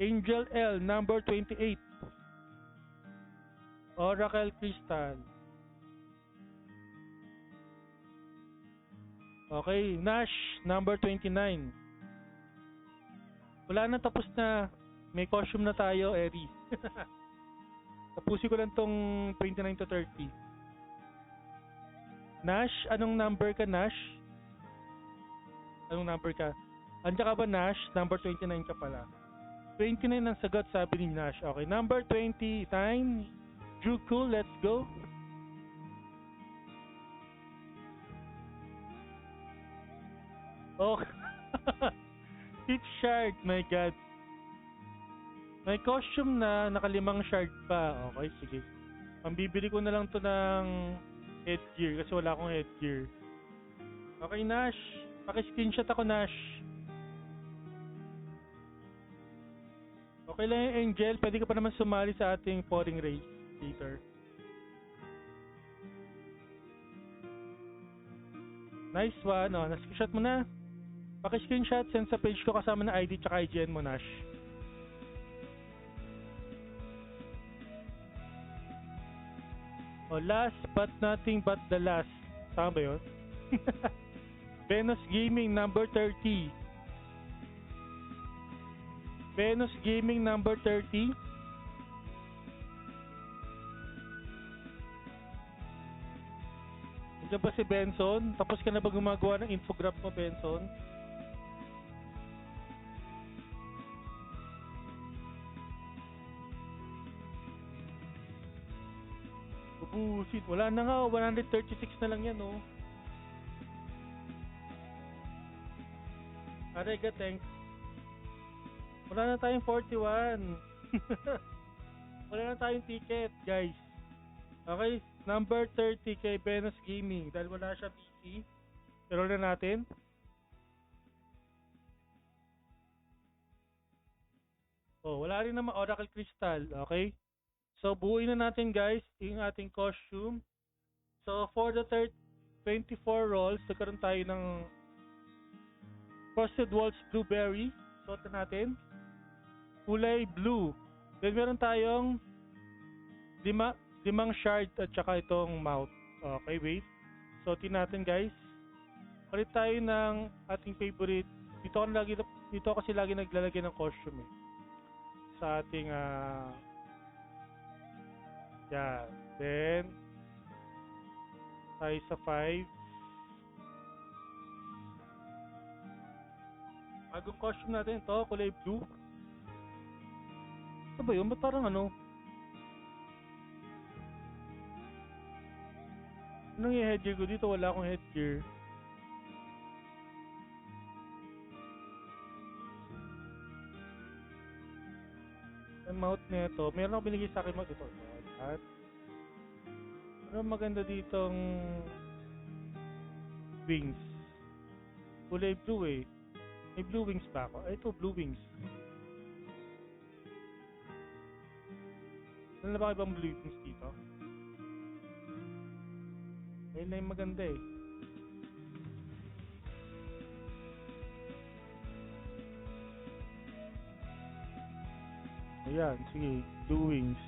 Angel L, number 28. Oracle Crystal. Okay, Nash, number 29. Wala na, tapos na. May costume na tayo, Eri. Tapusin ko lang tong 29 to 30. Nash, anong number ka, Nash? Anong number ka? Andiyan ka ba, Nash? Number 29 ka pala. 29 ang sagot, sabi ni Nash. Okay, number 29. Drew Cool, let's go. Oh, Fifth shard, my god. May costume na, nakalimang shard pa. Okay, sige. Pambibili ko na lang to ng headgear kasi wala akong headgear. Okay, Nash. Paki-screenshot ako, Nash. Okay lang yung Angel. Pwede ka pa naman sumali sa ating pouring race later. Nice one. Oh, na-screenshot mo na. Paki-screenshot, send sa page ko kasama na ID tsaka IGN mo, Nash. Oh, last but nothing but the last. Tama ba yun? Venus Gaming number 30. Venus Gaming number 30. Nandiyan ba si Benson? Tapos ka na ba gumagawa ng infograph mo, Benson? Bullshit. Wala na nga. 136 na lang yan, oh. Arega, thanks. Wala na tayong 41. Wala na tayong ticket, guys. Okay, number 30 kay Venus Gaming. Dahil wala siya PC. Pero na natin. Oh, wala rin naman Oracle Crystal. Okay? So, buuin na natin, guys, yung ating costume. So, for the 24 rolls, nagkaroon tayo ng Frosted Waltz Blueberry. Suot na natin. Kulay blue. Then, meron tayong limang shard at saka itong mouth. Okay, wait. Suotin natin, guys. Palit tayo ng ating favorite. Dito kasi lagi naglalagay ng costume, eh. Sa ating yan. Then tayo sa 5. Bagong costume natin ito, kulay blue. Ito ba yun? Ba't parang ano? Anong yung headgear ko dito? Wala akong headgear. Ang mouth nito, meron ako binigay sa akin mouth ito. At ano maganda ditong wings? Kulay blue, eh. May blue wings pa ako. Ay, ito, blue wings. Ano na ba ibang blue wings dito? Ayun na yung maganda, eh. Ayan, sige, blue wings.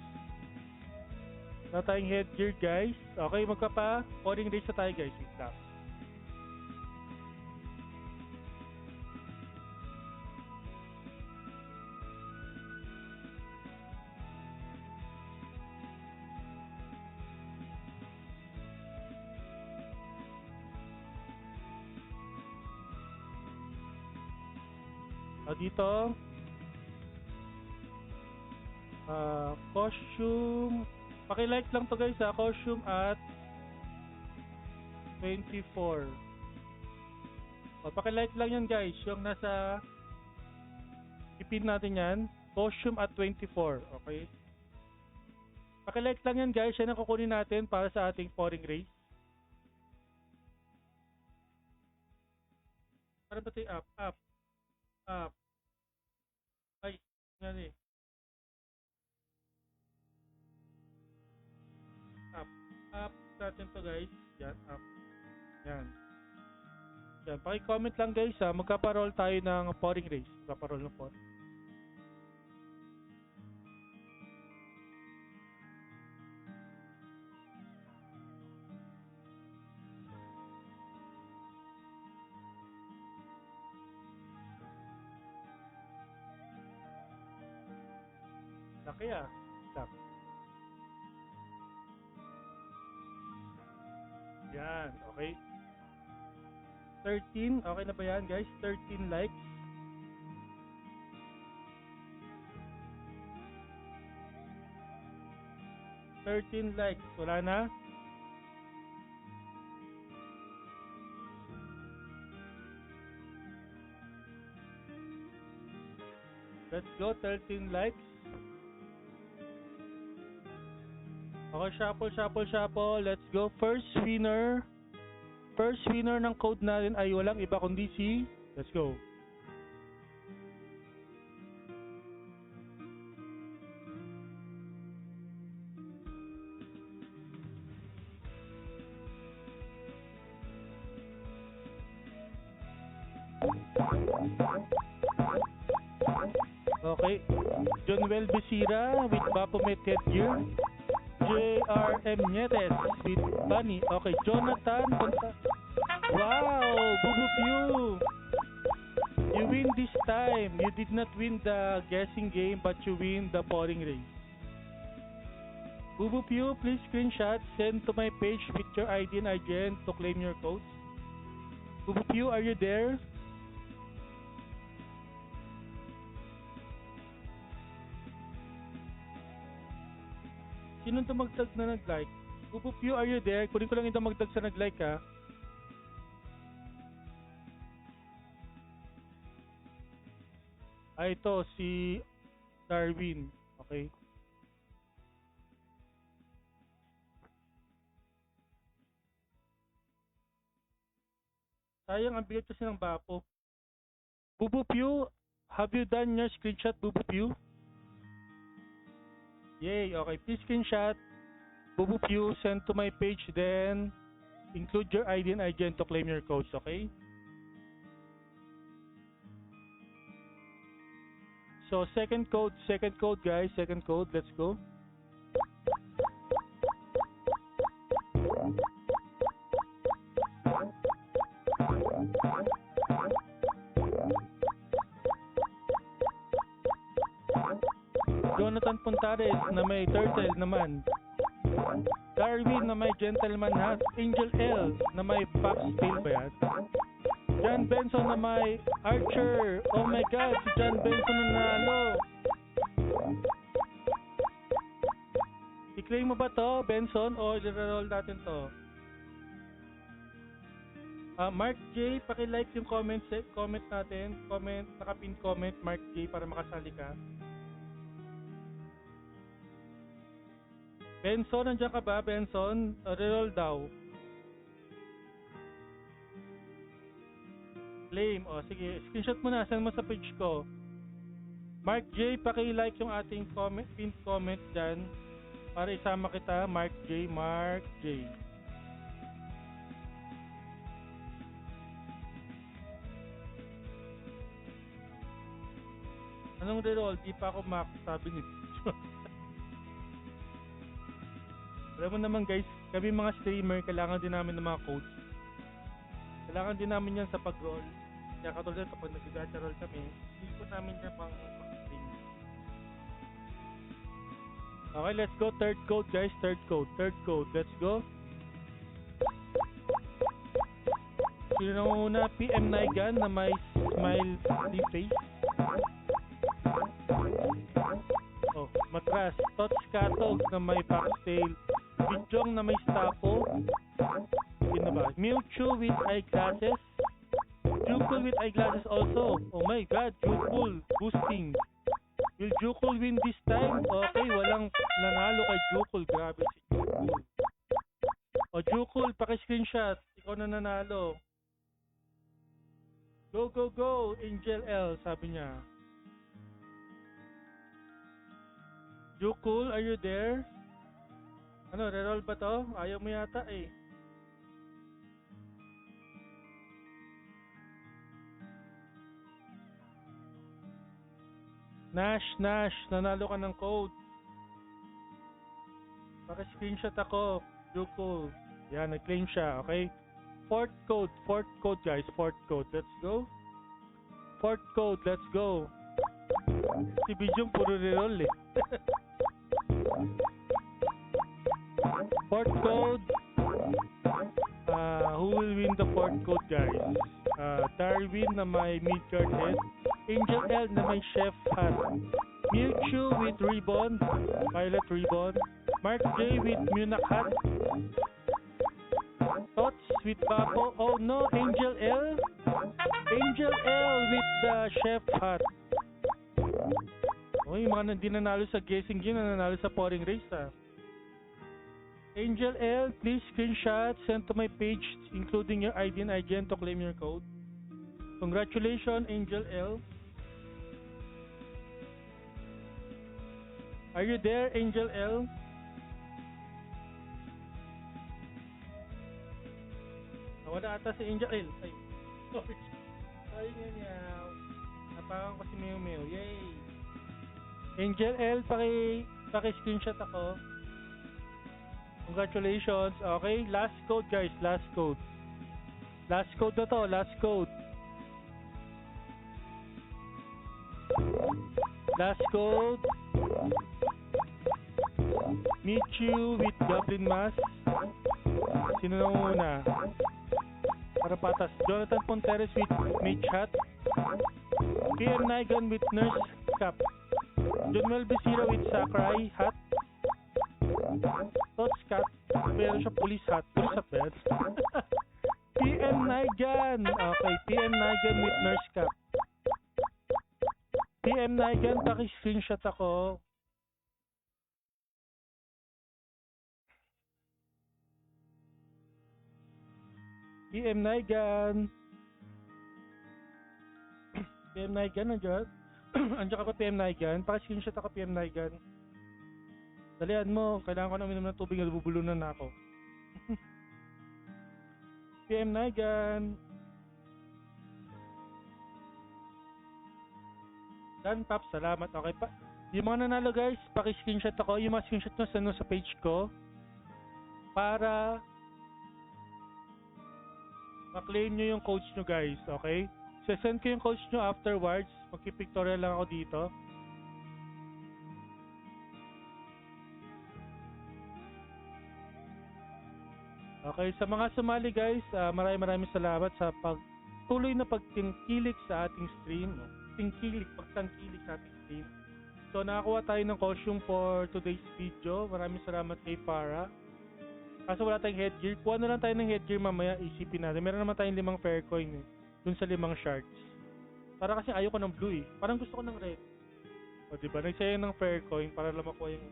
Na tayong headgear, guys. Okay, magkapa-coding race na tayo, guys. Wait lang. Dito costume, paki-like lang to, guys, costume at 24. Paki-like lang yan, guys, yung nasa ipin natin yan, costume at 24. Okay, paki-like lang yan, guys. Yan ang kukunin natin para sa ating pouring race. Para ba tayo up? Ay, yan, eh. Up natin to, guys. Yan, up. Yan. Yan, paki-comment lang, guys, magkaparol tayo ng pouring race. Magkaparol ng pouring. Laki, Stop. Yan, okay. 13, okay na ba yan, guys? 13 likes. 13 likes, wala na? Let's go, 13 likes. Okay, shuffle. Let's go. First winner ng code natin ay walang iba kundi si... Let's go. Okay. Johnwell Besira with Baphomet headgear. JRM Nietes with Bunny. Okay, Jonathan. Wow, Bubu Pew. You win this time. You did not win the guessing game, but you win the pouring race. Bubu Pew, please screenshot, send to my page with your ID and IGN to claim your codes. Bubu Pew, are you there? Sino tumagtag na nag-like? Bubup you, are you there? Kunin ko lang ito magdag sa nag-like ha. Ito, si Darwin. Okay. Sayang, ang bigat kasi ng bapo. Bubup you, have you done your screenshot, Bubup you? Yay, okay. Please screenshot. Bubup you, send to my page, then include your ID and IGN to claim your codes, okay? So second code guys, second code, let's go. Jonathan Puntares na may turtle naman. Darwin na may gentleman hat. Angel L na may foxtail ba yan? John Benson na may archer. Oh my god, si John Benson na nanalo. I-claim mo ba to, Benson? O i-roll natin to? Mark J, paki-like yung comment natin. Comment, naka-pin comment, Mark J, para makasali ka. Benson, nandiyan ka ba, Benson? Reroll daw. Claim. O, sige. Screenshot mo na. Send mo sa page ko. Mark J, paki-like yung ating comment, pin comment dyan. Para isama kita. Mark J. Mark J. Anong reroll? Di pa ako max, sabi ni Alam mo naman guys, kami mga streamer, kailangan din namin ng mga codes. Kailangan din namin yan sa pag-roll. Kaya katulad kapag nag-gacha roll kami, hindi po namin yan pang-stream. Okay, let's go. Third code guys, third code. Let's go. Sino na muna? PM Naigan na may smile face. Oh, Matras. Tots Katog na may foxtail. Bidjong na may stapo. Sino ba? Mewtwo with eyeglasses. Jukul with eyeglasses also. Oh my god, Jukul. Boosting. Will Jukul win this time? Okay, walang nanalo kay Jukul. Grabe si Jukul. O Jukul, paki-screenshot. Ikaw na nanalo. Go, go, go. Angel L, sabi niya. Jukul, are you there? Ano, reroll ba to? Ayaw mo yata eh. Nash, nanalo ka ng code. Paki-screenshot ako. Jukul. Yan, nag-claim siya, okay? Fourth code guys, fourth code. Let's go. Fourth code, let's go. Si Bijong puro reroll eh. Fourth code. Who will win the fourth code guys? Darwin na may mid-card head. Angel L na may chef hat. Mewtwo with ribbon. Violet ribbon. Mark J with Munak hat. Tots with Papo. Oh no, Angel L. Angel L with the chef hat. Oh, yung mga hindi nanalo sa guessing game, nanalo sa pouring race Angel L, please screenshot, send to my page, including your ID and IGN to claim your code. Congratulations, Angel L. Are you there, Angel L? Wala ata si Angel L. Ay, sorry. Sorry nga niya. Napakan ko si Mew Mew. Yay! Angel L, paki-screenshot ako. Congratulations. Okay, last code guys, last code. Last code na to, last code. Last code. Meet you with Goblin Mask. Sino na muna? Para patas. Jonathan Ponteres with Mage Hat. PM Naigan with Nurse Cap. Junwell Besira with Sakurai Hat. Tots Cat, pero siya police hat. Police hat ba yan? PM Naigan. Okay, PM Naigan with nurse cap. PM Naigan, paki-screenshot ako. PM Naigan. PM Naigan, nandiyan? Andiyan ka pa, PM Naigan? Paki-screenshot ako, PM Naigan. Dalian mo, kailangan ko na uminom ng tubig, nabubulunan na ako. PM Naigan. Dan Pop, salamat. Okay pa. Yung mga nanalo guys, paki-screenshot ako. Yung mga screenshot nyo send sa page ko para ma-claim nyo yung coach nyo guys, okay? So send ko yung coach nyo afterwards. Magpipictorial lang ako dito. Okay, sa mga sumali guys, maraming salamat sa pagtuloy na pagtingkilik sa ating stream. No? Pagtangkilik sa ating stream. So nakakuha tayo ng costume for today's video. Maraming salamat kay Farah. Kaso wala tayong headgear. Kuha na lang tayo ng headgear mamaya, isipin natin. Meron naman tayong 5 fair coin dun sa 5 shards. Para kasi ayoko ng blue eh. Parang gusto ko ng red. O diba, nagsayang ng fair coin para lang makuha yung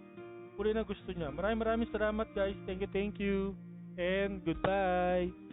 kulay na gusto niya. Maraming salamat guys. Thank you. And goodbye.